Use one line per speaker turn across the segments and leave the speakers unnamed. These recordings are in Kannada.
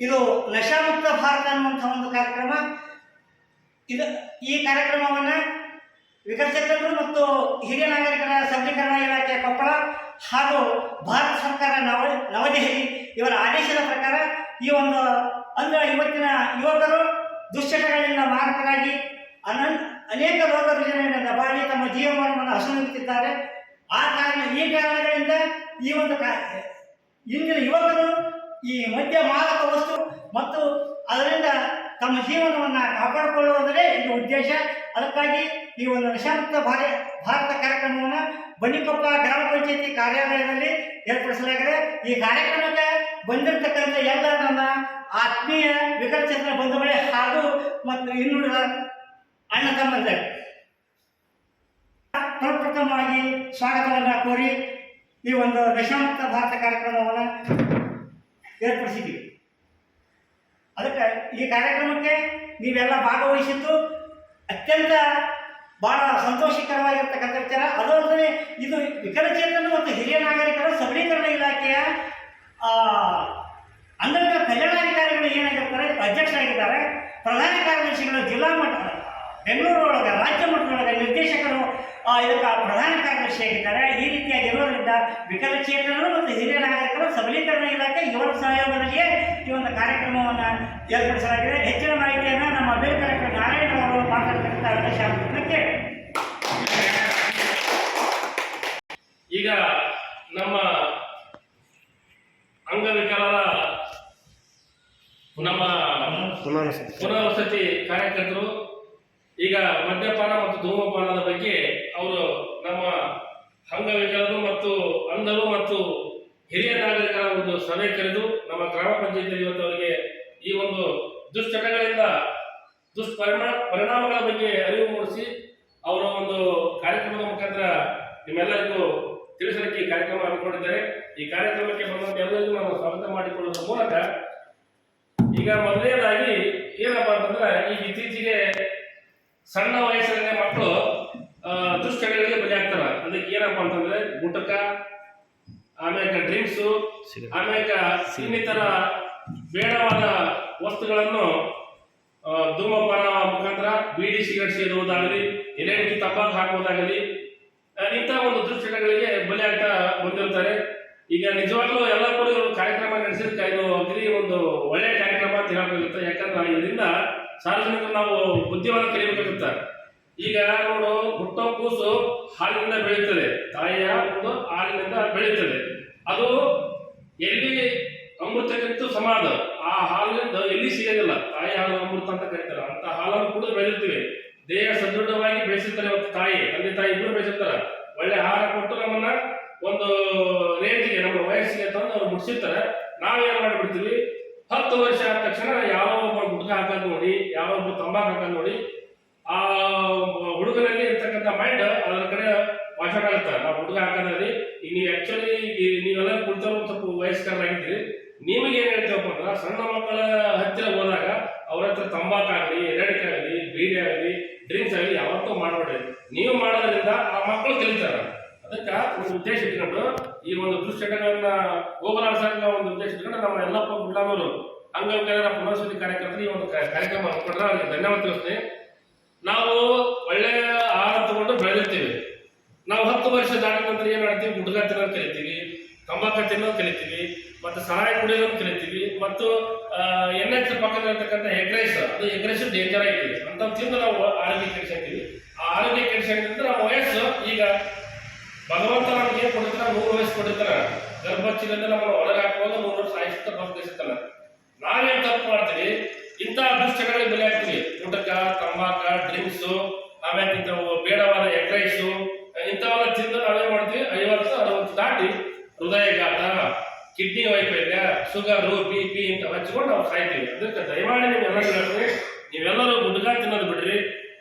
ಇದು ನಶಾಮುಕ್ತ ಭಾರತ ಅನ್ನುವಂಥ ಒಂದು ಕಾರ್ಯಕ್ರಮ. ಈ ಕಾರ್ಯಕ್ರಮವನ್ನು ವಿಕಲಚೇತನರು ಮತ್ತು ಹಿರಿಯ ನಾಗರಿಕರ ಸಬಲೀಕರಣ ಇಲಾಖೆ ಕೊಪ್ಪಳ ಹಾಗೂ ಭಾರತ ಸರ್ಕಾರ ನವದೆಹಲಿ ಇವರ ಆದೇಶದ ಪ್ರಕಾರ ಈ ಒಂದು ಇವತ್ತಿನ ಯುವಕರು ದುಶ್ಚಟಗಳಿಂದ ಮಾರಕರಾಗಿ ಅನೇಕ ರೋಗ ರುಜಿನಗಳಿಂದ ಬಾಳಿ ತಮ್ಮ ಜೀವನವನ್ನು ಹಸನುತ್ತಿದ್ದಾರೆ. ಈ ಕಾರಣಗಳಿಂದ ಈ ಒಂದು ಇಂದಿನ ಯುವಕರು ಈ ಮದ್ಯ ಮಾದಕ ವಸ್ತು ಮತ್ತು ಅದರಿಂದ ತಮ್ಮ ಜೀವನವನ್ನು ಕಾಪಾಡಿಕೊಳ್ಳುವುದರೇ ಇದು ಉದ್ದೇಶ. ಅದಕ್ಕಾಗಿ ಈ ಒಂದು ನಶಾಮುಕ್ತ ಭಾರತ ಕಾರ್ಯಕ್ರಮವನ್ನು ಬಂಡಿಕೊಪ್ಪ ಗ್ರಾಮ ಪಂಚಾಯತಿ ಕಾರ್ಯಾಲಯದಲ್ಲಿ ಏರ್ಪಡಿಸಲಾಗಿದೆ. ಈ ಕಾರ್ಯಕ್ರಮಕ್ಕೆ ಬಂದಿರತಕ್ಕಂಥ ಎಲ್ಲ ನನ್ನ ಆತ್ಮೀಯ ವಿಕಲಚೇತನ ಬಂಧುಗಳೇ ಹಾಗೂ ಮತ್ತು ಇನ್ನುಳಿದ ಅಣ್ಣ ತಮ್ಮಂದಿರೇ ಪ್ರಪ್ರಥಮವಾಗಿ ಸ್ವಾಗತವನ್ನು ಕೋರಿ ಈ ಒಂದು ನಶಾಮುಕ್ತ ಭಾರತ ಕಾರ್ಯಕ್ರಮವನ್ನು ಏರ್ಪಡಿಸಿದ್ದೀವಿ. ಅದಕ್ಕೆ ಈ ಕಾರ್ಯಕ್ರಮಕ್ಕೆ ನೀವೆಲ್ಲ ಭಾಗವಹಿಸಿದ್ದು ಅತ್ಯಂತ ಭಾಳ ಸಂತೋಷಕರವಾಗಿರ್ತಕ್ಕಂಥ ವಿಚಾರ. ಅದಲ್ಲದೆ ಇದು ವಿಕಲಚೇತನ ಮತ್ತು ಹಿರಿಯ ನಾಗರಿಕರ ಸಬಲೀಕರಣ ಇಲಾಖೆಯ ಅಂಗಗಳ ಕಲ್ಯಾಣಾಧಿಕಾರಿಗಳು ಏನಾಗಿರ್ತಾರೆ, ಅಧ್ಯಕ್ಷರಾಗಿದ್ದಾರೆ. ಪ್ರಧಾನ ಕಾರ್ಯದರ್ಶಿಗಳು ಜಿಲ್ಲಾ ಮಟ್ಟ ಬೆಂಗಳೂರು ಒಳಗೆ ರಾಜ್ಯ ಮಟ್ಟದೊಳಗೆ ನಿರ್ದೇಶಕರು ಇದಕ್ಕೆ ಪ್ರಧಾನ ಕಾರ್ಯದರ್ಶಿಯಾಗಿದ್ದಾರೆ. ಈ ರೀತಿಯಾಗಿ ಇರೋದ್ರಿಂದ ವಿಕಲಚೇತನರು ಮತ್ತು ಹಿರಿಯ ನಾಗರಿಕರ ಸಬಲೀಕರಣ ಇಲಾಖೆ ಇವರ ಸಹಯೋಗದಲ್ಲಿಯೇ ಈ ಒಂದು ಕಾರ್ಯಕ್ರಮವನ್ನು ಏರ್ಪಡಿಸಲಾಗಿದೆ. ಹೆಚ್ಚಿನ ಮಾಹಿತಿಯನ್ನು ನಮ್ಮ ಅಭಿವೃದ್ಧಿ ಡಾಕ್ಟರ್ ನಾರಾಯಣ ಅವರು ಮಾತಾಡ್ತಕ್ಕಂಥ ಅವಕಾಶ ಕೇಳಿ.
ಈಗ ನಮ್ಮ ಅಂಗವಿಕಲರ ನಮ್ಮ ಪುನರ್ವಸತಿ ಕಾರ್ಯಕರ್ತರು ಈಗ ಮದ್ಯಪಾನ ಮತ್ತು ಧೂಮಪಾನದ ಬಗ್ಗೆ ಅವರು ನಮ್ಮ ಅಂಗವಿಕಲರು ಮತ್ತು ಅಂಧರು ಮತ್ತು ಹಿರಿಯ ನಾಗರಿಕರ ಒಂದು ಸಭೆ ಕರೆದು ನಮ್ಮ ಗ್ರಾಮ ಪಂಚಾಯತಿಯಲ್ಲಿ ಇವತ್ತು ಅವರಿಗೆ ಈ ಒಂದು ದುಶ್ಚಟಗಳಿಂದ ಪರಿಣಾಮಗಳ ಬಗ್ಗೆ ಅರಿವು ಮೂಡಿಸಿ ಅವರ ಒಂದು ಕಾರ್ಯಕ್ರಮದ ಮುಖಾಂತರ ನಿಮ್ಮೆಲ್ಲರಿಗೂ ತಿಳಿಸಲಿಕ್ಕೆ ಈ ಕಾರ್ಯಕ್ರಮ ಹಮ್ಮಿಕೊಂಡಿದ್ದಾರೆ. ಈ ಕಾರ್ಯಕ್ರಮಕ್ಕೆ ಬಂದಂತ ಎಲ್ಲರಿಗೂ ನಾವು ಸ್ವಾಗತ ಮಾಡಿಕೊಳ್ಳುವುದರ ಮೂಲಕ ಈಗ ಮೊದಲನೇದಾಗಿ ಏನಪ್ಪಾ ಅಂತಂದ್ರೆ ಈಗ ಇತ್ತೀಚೆಗೆ ಸಣ್ಣ ವಯಸ್ಸಿನ ಮಕ್ಕಳು ದುಶ್ಚಟಗಳಿಗೆ ಬಲಿಯಾಗ್ತಾರ. ಅದಕ್ಕೆ ಏನಪ್ಪಾ ಅಂತಂದ್ರೆ ಗುಟಕ, ಆಮೇಲೆ ಡ್ರಿಂಕ್ಸು, ಆಮೇಲೆ ಇನ್ನಿತರ ಬೇಡವಾದ ವಸ್ತುಗಳನ್ನು ಧೂಮಪಾನ ಮುಖಾಂತರ ಬೀಡಿ ಸಿಗರೇಟ್ ಸೇರುವುದಾಗಲಿ, ಎಲೆಡಿಕೆ ತಂಬಾಕು ಹಾಕುವುದಾಗಲಿ ಇಂಥ ಒಂದು ದುಶ್ಚಟಗಳಿಗೆ ಬಲಿಯಾಗ್ತಾ ಬಂದಿರ್ತಾರೆ. ಈಗ ನಿಜವಾಗ್ಲೂ ಎಲ್ಲ ಕೂಡ ಕಾರ್ಯಕ್ರಮ ನಡೆಸಿದ್ರೆ ಇದು ಅಗ್ರಿ ಒಂದು ಒಳ್ಳೆಯ ಕಾರ್ಯಕ್ರಮ ಅಂತ ಹೇಳಬೇಕಾಗುತ್ತೆ. ಯಾಕಂದ್ರೆ ಇದರಿಂದ ಸಾರ್ವಜನಿಕರು ನಾವು ಬುದ್ಧಿವಾದ ಕಲಿಬೇಕಾಗುತ್ತೆ. ಈಗ ನೋಡು, ಹುಟ್ಟೋ ಕೂಸು ಹಾಲಿನಿಂದ ಬೆಳೀತದೆ, ತಾಯಿಯ ಒಂದು ಹಾಲಿನಿಂದ ಬೆಳೀತದೆ. ಅದು ಎಲ್ಲಿ ಅಮೃತಕ್ಕಿಂತ ಸಮಾನ. ಆ ಹಾಲಿನಿಂದ ಎಲ್ಲಿ ಸಿಗೋದಿಲ್ಲ. ತಾಯಿ ಹಾಲು ಅಮೃತ ಅಂತ ಕರೀತಾರೆ. ಅಂತ ಹಾಲನ್ನು ಕುಡಿದು ಬೆಳೆದಿರ್ತೀವಿ. ದೇಹ ಸದೃಢವಾಗಿ ಬೆಳೆಸಿರ್ತಾರೆ. ಅವತ್ತು ತಾಯಿ ತಂದೆ ತಾಯಿ ಇಬ್ಬರು ಬೆಳೆಸಿರ್ತಾರೆ. ಒಳ್ಳೆ ಆಹಾರ ಕೊಟ್ಟು ನಮ್ಮನ್ನ ಒಂದು ರೇಂಜಿಗೆ ನಮ್ಮ ವಯಸ್ಸಿಗೆ ತಂದು ಅವ್ರು ಮುಗಿಸಿರ್ತಾರೆ. ನಾವೇನ್ ಮಾಡಿಬಿಡ್ತೀವಿ, 10 ವರ್ಷ ಆದ ತಕ್ಷಣ ಯಾವ ಒಬ್ಬ ಗುಟ್ಕ ಹಾಕೋದು ನೋಡಿ, ಯಾವ ಒಬ್ಬ ತಂಬಾಕು ಹಾಕೋದು ನೋಡಿ ಆ ಹುಡುಗನಲ್ಲಿ ಇರ್ತಕ್ಕಂಥ ಮೈಂಡ್ ಅದರ ಕಡೆ ವಾಶಾಟ್ ಆಗುತ್ತೆ. ನಾವು ಹುಡುಗ ಹಾಕೋದ್ರಲ್ಲಿ ಈಗ ನೀವು ಆಕ್ಚುಲಿ ನೀವೆಲ್ಲ ಕುಳಿತವ್ರು ಸ್ವಲ್ಪ ವಯಸ್ಕರಾಗಿದ್ದೀರಿ. ನಿಮಗೆ ಏನ್ ಹೇಳ್ತೀವಪ್ಪ ಅಂದ್ರೆ, ಸಣ್ಣ ಮಕ್ಕಳ ಹತ್ತಿರ ಹೋದಾಗ ಅವ್ರ ಹತ್ರ ತಂಬಾಕಾಗಲಿ, ಎಲೆಡಿಕೆ ಆಗಲಿ, ಬೀಡಿ ಆಗಲಿ, ಡ್ರಿಂಕ್ಸ್ ಆಗಲಿ ಯಾವತ್ತೂ ಮಾಡಬೇಡ್ರಿ. ನೀವು ಮಾಡೋದ್ರಿಂದ ಆ ಮಕ್ಕಳು ಕಲಿತಾರೆ. ಅದಕ್ಕೆ ಒಂದು ಉದ್ದೇಶ ಇಟ್ಕೊಂಡು ಈ ಒಂದು ದುಶ್ಚಟಗಳನ್ನ ಹೋಗಲಾಡಿಸೋ ಒಂದು ಉದ್ದೇಶ ಇಟ್ಕೊಂಡು ನಮ್ಮ ಎಲ್ಲಪ್ಪ ಗುಡ್ಡಾನವರು ಅಂಗವಿಕಲರ ಪುನರ್ವಸತಿ ಕಾರ್ಯಕರ್ತರು ಈ ಒಂದು ಕಾರ್ಯಕ್ರಮ ಹಮ್ಮಿಕೊಂಡ್ರೆ ಅವ್ರಿಗೆ ಧನ್ಯವಾದ ತಿಳಿಸ್ತೀನಿ. ನಾವು ಒಳ್ಳೆಯ ಆಹಾರ ತಗೊಂಡು ಬೆಳೆದಿರ್ತೀವಿ. ನಾವು 10 ವರ್ಷ ದಾಟಿದ ನಂತರ ಏನ್ ಮಾಡ್ತೀವಿ, ಗುಡ್ಗ ತಿನ್ನೋದು ಕಲಿತೀವಿ, ತಂಬಾಕ ತಿನ್ನೋದು ಕಲಿತೀವಿ, ಮತ್ತು ಸಹಾಯ ಕುಡಿಯೋದನ್ನು ಕಲಿತೀವಿ, ಮತ್ತು NH ಪಕ್ಕದಲ್ಲಿರ್ತಕ್ಕಂಥ ಎಗ್ ರೈಸ್, ಅದು ಎಗ್ ರೈಸ್ ಡೇಂಜರ್ ಆಗಿದ್ದೀವಿ ಅಂತ ತಿಂದು ನಾವು ಆರೋಗ್ಯ ಕೆಡಿಸ್ಕೊಂತೀವಿ. ಆ ಆರೋಗ್ಯ ಕೆಡಿಸ್ಕೊಂಡ್ರೆ ನಮ್ಮ ವಯಸ್ಸು ಈಗ ಭಗವಂತ ನಮ್ಗೆ ಏನ್ ಕೊಡ್ತಾರ, 100 ವಯಸ್ಸು ಕೊಟ್ಟಿರ್ತಾರ. ಗರ್ಭಚ್ಚಿನಿಂದ ನಮ್ಮನ್ನು ಹೊರಗೆ ಹಾಕುವಾಗ 100 ವರ್ಷ ಆಯುಷ್ಯ ಬದುಕಿರ್ತಾನ. ನಾವೇನ್ ತಪ್ಪು ಮಾಡ್ತೀವಿ, ಇಂಥ ದುಶ್ಚಟಗಳಿಗೆ ಬಲಿ ಆಗ್ತೀವಿ. ಊಟಕ, ತಂಬಾಕ, ಡ್ರಿಂಕ್ಸು, ಆಮೇಲೆ ಇಂಥವು ಬೇಡವಾದ ಎಗ್ ರೈಸು ಇಂಥವೆಲ್ಲ ತಿಂದು ನಾವೇನ್ ಮಾಡ್ತೀವಿ, 50-60 ದಾಟಿ ಹೃದಯಘಾತ, ಕಿಡ್ನಿ ವೈಫಲ್ಯ, ಶುಗರು, BP ಇಂಥ ಹಚ್ಕೊಂಡು ನಾವು ಸಾಯ್ತೀವಿ. ಅದಕ್ಕೆ ದಯಮಾಡಿ ನೀವೆಲ್ಲರೂ ಗುಡ್ಗ ತಿನ್ನೋದು ಬಿಡ್ರಿ.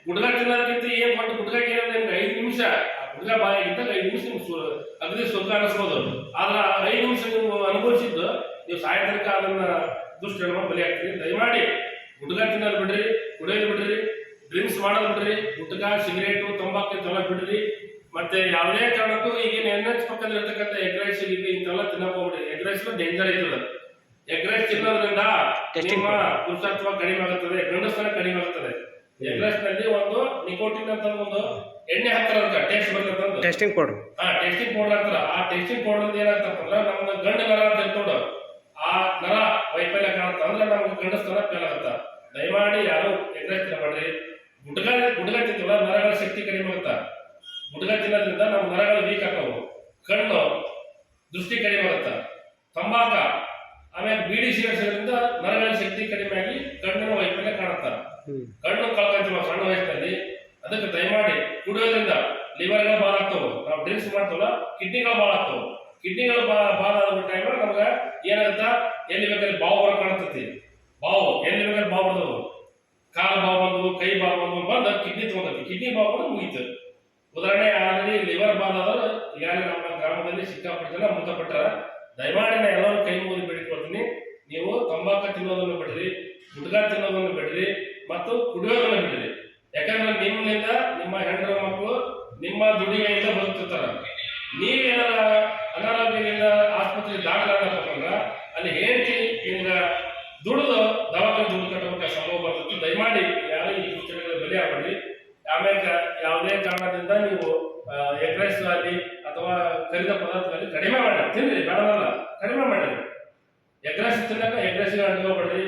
ಗುಡ್ಗ ತಿನ್ನೋದಕ್ಕಿಂತ ಏನ್ ಮಾಡಿ, ಗುಡ್ಗಕ್ಕೆ ಏನಂದ್ರೆ ನಿಮ್ಗೆ 5 ನಿಮಿಷ ಗುಡ್ಗ ಬಾಯಿಗಿಂತ 5 ನಿಮಿಷ ನಿಮ್ಗೆ ಅಗದಿ ಸುಖ ಅನಿಸ್ಬೋದು. ಆದ್ರೆ 5 ನಿಮಿಷ ನೀವು ಅನುಭವಿಸಿದ್ದು ನೀವು ಸಾಯ ತನಕ ಅದನ್ನ ದುಶ್ಚಟ ಬಲಿ ಆಗ್ತೀರಿ. ದಯಮಾಡಿ ಗುಡ್ಗ ತಿನ್ನೋದು ಬಿಡ್ರಿ, ಕುಡಿಯೋದು ಬಿಡ್ರಿ, ಡ್ರಿಂಕ್ಸ್ ಮಾಡೋದು ಬಿಡ್ರಿ, ಗುಟ್ಕ, ಸಿಗರೇಟು, ತಂಬಾಕು ಇಂಥೆಲ್ಲ ಬಿಡ್ರಿ. ಮತ್ತೆ ಯಾವುದೇ ಕಾರಣಕ್ಕೂ ಈಗ NH ಪಕ್ಕದಲ್ಲಿರ್ತಕ್ಕಂಥ ಎಗ್ ರೈಸ್ ಇಂಥೆಲ್ಲ ತಿನ್ನಕ್ ಹೋಗ್ಬಿಡ್ರಿ. ಎಗ್ ರೈಸ್ ಡೇಂಜರ್ ಐತದ. ಎಗ್ ರೈಸ್ ತಿನ್ನೋದ್ರಿಂದ ನಿಮ್ಮ ಪುರುಷತ್ವ ಕಡಿಮೆ ಆಗುತ್ತದೆ, ಗಂಡಸ್ತನ ಕಡಿಮೆ ಆಗುತ್ತದೆ. ಎಗ್ ರೈಸ್ ನಲ್ಲಿ ಒಂದು ನಿಕೋಟಿನ್ ಅಂತ ಒಂದು ಎಣ್ಣೆ ಹಾಕ್ತಾರ, ಟೇಸ್ಟ್ ಬರ್ತದೆ,
ಟೆಸ್ಟಿಂಗ್ ಪೌಡರ್.
ಟೇಸ್ಟಿಂಗ್ ಪೌಡರ್ ಅಂತಾರ. ಆ ಟೇಸ್ಟಿಂಗ್ ಪೌಡರ್ ಏನಾಗ್ತಪ್ಪ ಅಂದ್ರೆ ನಮ್ದು ಗಂಡ ನರ ಅಂತ ಇರ್ತೋಡು, ಆ ನರ ವೈಫಲ್ಯ ಕಾಣುತ್ತ ಅಂದ್ರೆ ನಮ್ಗೆ ಗಂಡಸ್ತನ ಫೇಲ್ ಆಗುತ್ತ. ದಯಮಾಡಿ ಯಾರು ಎಗ್ ರೈಸ್ ತಿನ್ನಬೇಡ್ರಿ. ಗುಡ್ಗ ತಿಂತೀವಲ್ಲ, ನರಗಳ ಶಕ್ತಿ ಕಡಿಮೆ ಆಗುತ್ತ. ಗುಡ್ಗ ತಿನ್ನೋದ್ರಿಂದ ನಮ್ಮ ನರಗಳು ವೀಕ್ ಆಗ್ತಾವು, ಕಣ್ಣು ದೃಷ್ಟಿ ಕಡಿಮೆ ಆಗುತ್ತ. ತಂಬಾಕ ಆಮೇಲೆ ಬೀಡಿ ಸೇರಿಸೋದ್ರಿಂದ ನರಗಳ ಶಕ್ತಿ ಕಡಿಮೆ ಆಗಿ ಕಣ್ಣಿನ ವೈಫಲ್ಯ ಕಾಣುತ್ತ. ಕಣ್ಣು ಕಳ್ಕೊಂತೀವಿ ಸಣ್ಣ ವಯಸ್ಸಿನಲ್ಲಿ. ಅದಕ್ಕೆ ದಯಮಾಡಿ ಕುಡಿಯೋದ್ರಿಂದ ಲಿವರ್ಗಳು ಬಾಧ ಆಗ್ತವೆ. ನಾವು ಡ್ರಿಂಕ್ಸ್ ಮಾಡ್ತವಲ್ಲ, ಕಿಡ್ನಿಗಳು ಬಾಳ ಆಗ್ತವೆ. ಕಿಡ್ನಿಗಳು ಬಾಧ ಆದ ಟೈಮ್ ನಮ್ಗೆ ಏನಾಗುತ್ತ, ಎಲ್ಲಿ ಬೇಕಾದ್ರೆ ಬಾವು ಬರ ಕಾಣುತ್ತೈತಿ. ಬಾವು ಎಲ್ಲಿ ಬೇಕಾದ್ರೆ ಬಾವು ಬರ್ತವು, ಕಾಲು ಬಾವು ಬಂದು, ಕೈ ಬಾವು ಬಂದು ಬಂದು ಕಿಡ್ನಿ ತಗೊಂಡೈತಿ. ಕಿಡ್ನಿ ಬಾವು ಬಂದು ಮುಗೀತು. ಉದಾಹರಣೆ ಆಲ್ರೆಡಿ ಲಿವರ್ ಬಾಧ ಆದ್ರೆ ಈಗಾಗಲೇ ನಮ್ಮ ಗ್ರಾಮದಲ್ಲಿ ಸಿಕ್ಕಾಪಟ್ಟೆ ಜನ ಮೃತಪಟ್ಟರ. ದಯಮಾಡಿ ನಾ ಎಲ್ಲರೂ ಕೈ ಮುಗಿದು ಬೇಡಿಕೊಳ್ತೀನಿ, ನೀವು ತಂಬಾಕು ತಿನ್ನೋದನ್ನು ಬಿಡ್ರಿ, ಗುಡ್ಗ ತಿನ್ನೋದನ್ನು ಬಿಡ್ರಿ, ಮತ್ತು ಕುಡಿಯೋದನ್ನು ಬಿಡ್ರಿ. ಯಾಕಂದ್ರೆ ನಿಮ್ಮಿಂದ ನಿಮ್ಮ ಹೆಣ್ಣು ಮಕ್ಕಳು ನಿಮ್ಮ ದುಡಿಮೆಯಿಂದ ಬದುಕ್ತಿರ್ತಾರ. ನೀವೇನಾರ ಅನಾರೋಗ್ಯದಿಂದ ಆಸ್ಪತ್ರೆಗೆ ದಾಖಲಾಗಬೇಕಂದ್ರ ಅಲ್ಲಿ ಹೇಳ್ತಿ ನಿಮ್ಗೆ ದುಡಿದು ದವಾಖಾನೆ ದುಡ್ಡು ಕಟ್ಟಬೇಕು ಸಂಭವ ಬರ್ತದೆ. ದಯಮಾಡಿ ಯಾರು ಈ ಸೂಚನೆಗಳ ಬಲಿ ಆಗಬೇಡಿ. ಆಮೇಲೆ ಯಾವುದೇ ಕಾರಣದಿಂದ ನೀವು ಎಗ್ ರೈಸ್ ಆಗಲಿ ಅಥವಾ ಕರಿದ ಪದಾರ್ಥಗಳಲ್ಲಿ ಕಡಿಮೆ ಮಾಡಿ ತಿನ್ರಿ, ಬೇಡವಲ್ಲ, ಕಡಿಮೆ ಮಾಡಿರಿ. ಎಗ್ ರೈಸ್ ತಿನ್ನಕ ಎಗ್ ರೈಸ್ಗೆ ಅಂಟ್ಕೋಬೇಡ್ರಿ.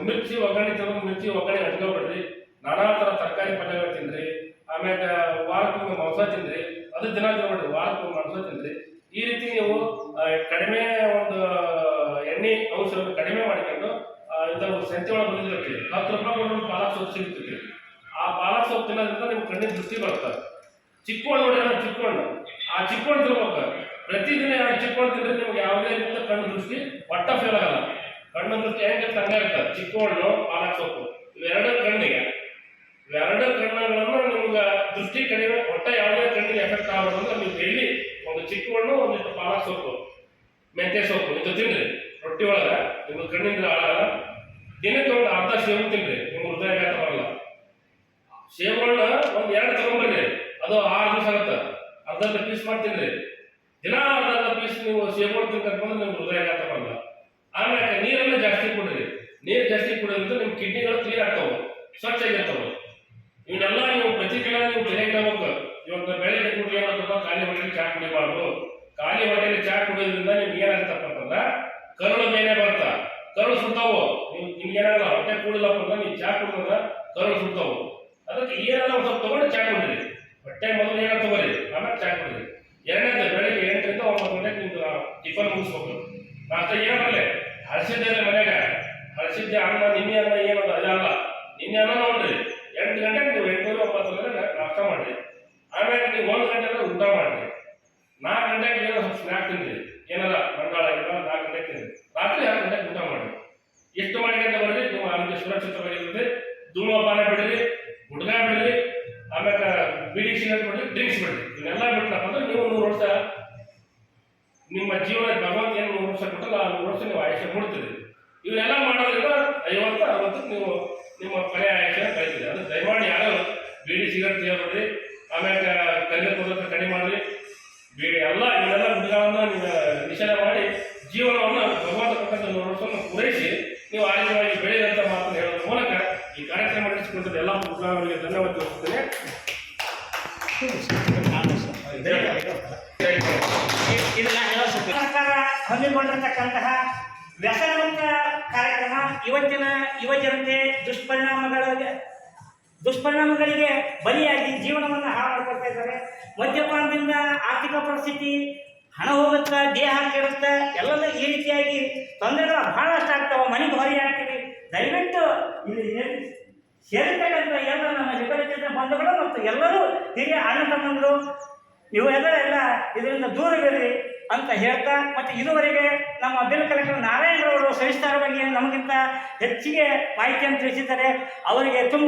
ಮಿರ್ಚಿ ಒಗ್ಗರಣೆ ತಂದು ಮಿರ್ಚಿ ಒಗ್ಗರಣೆ ಅಂಟ್ಕೋಬೇಡ್ರಿ. ನಾನಾ ಥರ ತರಕಾರಿ ಪಲ್ಯಗಳು ತಿನ್ರಿ. ಆಮೇಲೆ ವಾರಕ್ಕೊಮ್ಮೆ ಮಾಂಸ ತಿನ್ರಿ. ಅದು ದಿನ ತಿನ್ಬೇಡ್ರಿ, ವಾರಕ್ಕೊಮ್ಮೆ ಮಾಂಸ ತಿನ್ರಿ. ಈ ರೀತಿ ನೀವು ಕಡಿಮೆ ಒಂದು ಎಣ್ಣೆ ಅಂಶವನ್ನು ಕಡಿಮೆ ಮಾಡಿಕೊಂಡು ಇಂಥ ಸಂತೆ ಒಳಗೆ ಬಂದಿರ್ತೀವಿ. 10 ರೂಪಾಯಿ ಕೊಟ್ಟು ಪಾಲಕ್ ಸೊಪ್ಪು ಸಿಗ್ತೈತಿ. ಆ ಪಾಲಕ್ ಸೊಪ್ಪು ತಿನ್ನೋದ್ರಿಂದ ನಿಮ್ಗೆ ಕಣ್ಣಿನ ದೃಷ್ಟಿ ಬರ್ತದೆ. ಚಿಕ್ಕವಣ್ಣ ನೋಡಿ, ಚಿಕ್ಕವಣ್ಣ, ಆ ಚಿಕ್ಕವಣ್ಣ ತಿನ್ಬೇಕು. ಪ್ರತಿದಿನ 2 ಚಿಕ್ಕವಣ್ಣ ತಿಂದ್ರೆ ನಿಮ್ಗೆ ಯಾವುದೇ ರೀತಿಯ ಕಣ್ಣು ದೃಷ್ಟಿ ಒಟ್ಟ ಫೇಲ್ ಆಗಲ್ಲ. ಕಣ್ಣು ದೃಷ್ಟಿ ಹೆಂಗೆ ಹಂಗೆ ಇರ್ತದೆ. ಚಿಕ್ಕವಣ್ಣು, ಪಾಲಕ್ ಸೊಪ್ಪು ಇವೆರಡು ಕಣ್ಣಿಗೆ, ಇವೆರಡು ಕಣ್ಣುಗಳನ್ನು ನಿಮ್ಗೆ ದೃಷ್ಟಿ ಕಡಿಮೆ ಒಟ್ಟ ಯಾವುದೇ ಕಣ್ಣಿಗೆ ಎಫೆಕ್ಟ್ ಆಗೋದು ಅಂದ್ರೆ ನೀವು ಡೈಲಿ ಒಂದು ಚಿಕ್ಕವಣ್ಣು, ಒಂದಿಷ್ಟು ಪಾಲಕ್ ಸೊಪ್ಪು, ಮೆಂತ್ಯ ಸೊಪ್ಪು ಇದು ತಿನ್ರಿ. ರೊಟ್ಟಿ ಒಳಗೆ ನಿಮ್ಗೆ ಕಣ್ಣಿಂದ ಹಾಳಾಗಲ್ಲ. ದಿನಕ್ಕೆ ಒಂದು ಅರ್ಧ ಸೇವು ತಿನ್ರಿ, ನಿಮ್ಗೆ ಹೃದಯಾಘಾತ ಬರಲ್ಲ. ಸೇವುಗಳನ್ನ ಒಂದು 2 ತಗೊಂಡ್ಬರ್ರಿ, ಅದು 6 ದಿವಸ ಆಗುತ್ತೆ. ಅರ್ಧ ಪೀಸ್ ಮಾಡಿ ತಿನ್ರಿ. ದಿನ ಅರ್ಧ ಪೀಸ್ ನೀವು ಸೇವುಗಳು ತಿನ್ಕೊಂಡ್ಬಂದ್ರೆ ನಿಮ್ಗೆ ಹೃದಯಾಘಾತ ಬರಲ್ಲ. ಆಮೇಲೆ ನೀರನ್ನ ಜಾಸ್ತಿ ಕುಡಿರಿ. ನೀರು ಜಾಸ್ತಿ ಕುಡಿಯೋದ್ರಿಂದ ನಿಮ್ಮ ಕಿಡ್ನಿಗಳು ಕ್ಲೀನ್ ಆಗ್ತಾವೆ, ಸ್ವಚ್ಛ ಆಗಿರ್ತಾವೆ. ಇವನ್ನೆಲ್ಲ ನೀವು ಪ್ರತಿದಿನ ನೀವು ಬೆಲೆ ಇಡಬೇಕು. ಇವಾಗ ಬೆಳಗ್ಗೆ ಕುಡಿ ಏನಾಗ್ತಪ್ಪ, ಖಾಲಿ ಹೊಟ್ಟೆಲಿ ಚಾ ಕುಡಿಬಾರ್ದು. ಖಾಲಿ ಹೊಟ್ಟೆಲಿ ಚಾ ಕುಡಿಯೋದ್ರಿಂದ ನಿಮ್ಗೆ ಏನಾಗುತ್ತಪ್ಪ ಅಂತಂದ್ರೆ ಕರುಳು ಮೇಲೆ ಬರ್ತಾ, ಕರುಳು ಸುಡ್ತಾವು. ನಿಮ್ಗೆ ಏನಾಗಲ್ಲ, ಹೊಟ್ಟೆ ಕೂಡಿಲ್ಲಪ್ಪ ಅಂದ್ರೆ ನೀವು ಚಾ ಕುಡಿದ್ರೆ ಕರುಳು ಸುಡ್ತಾವು. ಅದಕ್ಕೆ ಏನಾದ್ರು ಒಂದು ಸ್ವಲ್ಪ ತಗೊಂಡು ಚಾ ಕುಡಿರಿ. ಹೊಟ್ಟೆ ಮೊದಲು ಏನಾರು ತಗೋರಿ, ಆಮೇಲೆ ಚಾ ಕುಡಿರಿ. ಎರಡನೇದು ಬೆಳಗ್ಗೆ 8 ರಿಂದ 9 ಗಂಟೆಗೆ ನಿಮ್ದು ಟಿಫನ್ ಮುಗಿಸ್ಬೇಕು. ನಾಷ್ಟ ಏನಾಗಲ್ಲ, ಹಳಸಿದ್ದೆ ಮನೆಯಾಗ ಹಳಸಿದ್ದೆ ಅನ್ನ, ನಿನ್ನೆ ಅನ್ನ ಏನದ ಅದಲ್ಲ, ನಿನ್ನೆ ಅನ್ನ ನೋಡ್ರಿ. 8 ಗಂಟೆಗೆ ನೀವು 8 9 ಗಂಟೆಗೆ ನಾಷ್ಟ ಮಾಡಿರಿ. ಆಮೇಲೆ ನೀವು 1 ಗಂಟೆ ಅಂದ್ರೆ ಊಟ ಮಾಡಿರಿ. 4 ಗಂಟೆಗೆ ಏನೋ ಸ್ವಲ್ಪ ಸ್ನ್ಯಾಕ್ ತಿನ್ರಿ, ಏನಾರ ಮಂಡಾಳ 4 ಗಂಟೆಗೆ ತಿನ್ರಿ. ರಾತ್ರಿ 6 ಗಂಟೆಗೆ ಊಟ ಮಾಡಿರಿ. ಎಷ್ಟು ಮಾಡಿ ಅಂತ ಬರ್ರಿ, ನೀವು ಆರೋಗ್ಯ ಸುರಕ್ಷಿತವಾಗಿರುತ್ತೆ. ಧೂಮಪಾನ ಬಿಡ್ರಿ, ಗುಡ್ಗ ಬಿಡ್ರಿ, ಆಮೇಲೆ ಬೀಡಿ ಸಿಗರೇಟ್ ಬಿಡ್ರಿ, ಡ್ರಿಂಕ್ಸ್ ಬಿಡ್ರಿ. ಇವನ್ನೆಲ್ಲ ಬಿಟ್ಟಪ್ಪ ಅಂದ್ರೆ ನೀವು 100 ವರ್ಷ ನಿಮ್ಮ ಜೀವನ ಭಗವಂತ ಏನು 100 ವರ್ಷ ಕೊಟ್ಟಲ್ಲ, ಆ 100 ವರ್ಷ ನೀವು ಆಯುಷ್ಯ ಕೊಡ್ತೀರಿ. ಇವನ್ನೆಲ್ಲ ಮಾಡೋದ್ರಿಂದ 50 60 ನೀವು ನಿಮ್ಮ ಕೊನೆ ಆಯುಷ್ಯ ಕಳಿತೀರಿ. ಅದು ದಯಮಾಡಿ ಯಾರು ಬೀಡಿ ಸಿಗರೇಟ್ ಸೇರ್ಬೇಡ್ರಿ. ಆಮೇಲೆ ಕರಿದ ಪದಾರ್ಥ ಕಡಿಮೆ ಮಾಡಿರಿ. ಬೀಡಿ ಎಲ್ಲ ಇವನ್ನೆಲ್ಲ ಗುಡ್ಗಳನ್ನು ನೀವು ನಿಷೇಧ ಮಾಡಿ ಜೀವನವನ್ನು ಭಗವಂತ ಕೊಟ್ಟಂತ 100 ವರ್ಷವನ್ನು ಪೂರೈಸಿ ನೀವು ಆರೋಗ್ಯವಾಗಿ ಬೆಳೆಯುವಂತ ಮಾತನ್ನು ಹೇಳೋದ್ರ ಮೂಲಕ ಈ ಕಾರ್ಯಕ್ರಮ ನಡೆಸಿಕೊಂಡಿದ್ದ ಎಲ್ಲ ಗುಡ್ಗಳಿಗೆ ಧನ್ಯವಾದ ತಿಳಿಸುತ್ತೇನೆ.
ಸರ್ಕಾರ ಹಮ್ಮಿಕೊಂಡಿರತಕ್ಕಂತಹ ವ್ಯಸನಮುಕ್ತ ಕಾರ್ಯಕ್ರಮ ಇವತ್ತಿನ ಯುವ ಜನತೆ ದುಷ್ಪರಿಣಾಮಗಳಿಗೆ ಬಲಿಯಾಗಿ ಜೀವನವನ್ನು ಹಾಳು ಮಾಡ್ಕೊಳ್ತಾ ಇದ್ದಾರೆ. ಮದ್ಯಪಾನದಿಂದ ಆರ್ಥಿಕ ಪರಿಸ್ಥಿತಿ, ಹಣ ಹೋಗುತ್ತೆ, ದೇಹ ಕೆಡುತ್ತೆ, ಎಲ್ಲದೂ ಈ ರೀತಿಯಾಗಿ ತೊಂದರೆಗಳು ಬಹಳಷ್ಟು ಆಗ್ತಾವೆ. ಮನೆಗೆ ಹೊರೆ ಆಗ್ತೀವಿ. ದಯವಿಟ್ಟು ಇಲ್ಲಿ ಸೇರಿರ್ತಕ್ಕಂಥ ಎಲ್ಲ ನಮ್ಮ ವಿಪರೀತ ಬಂಧುಗಳು ಮತ್ತು ಎಲ್ಲರೂ ಹಿರಿಯ ಅಣ್ಣ ತಮ್ಮಂದರು ಇವೆಲ್ಲ ಇದರಿಂದ ದೂರವಿರಿ ಅಂತ ಹೇಳ್ತಾ, ಮತ್ತು ಇದುವರೆಗೆ ನಮ್ಮ ಬಿಲ್ ಕಲೆಕ್ಟರ್ ನಾರಾಯಣರವರು ಸವಿಸ್ತಾರವಾಗಿ ನಮಗಿಂತ ಹೆಚ್ಚಿಗೆ ಮಾಹಿತಿಯನ್ನು ತಿಳಿಸಿದ್ದಾರೆ. ಅವರಿಗೆ ತುಂಬ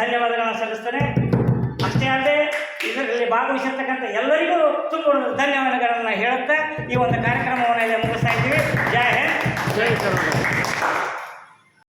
ಧನ್ಯವಾದಗಳನ್ನು ಸಲ್ಲಿಸ್ತೇನೆ. ಅಷ್ಟೇ ಅಲ್ಲದೆ ಇದರಲ್ಲಿ ಭಾಗವಹಿಸಿರ್ತಕ್ಕಂಥ ಎಲ್ಲರಿಗೂ ತುಂಬ ಧನ್ಯವಾದಗಳನ್ನು ಹೇಳುತ್ತಾ ಈ ಒಂದು ಕಾರ್ಯಕ್ರಮವನ್ನು ಮುಗಿಸ್ತಾ ಇದ್ದೀವಿ. ಜೈ ಹಿಂದ್,
ಜೈ ಕರ್ನಾಟಕ.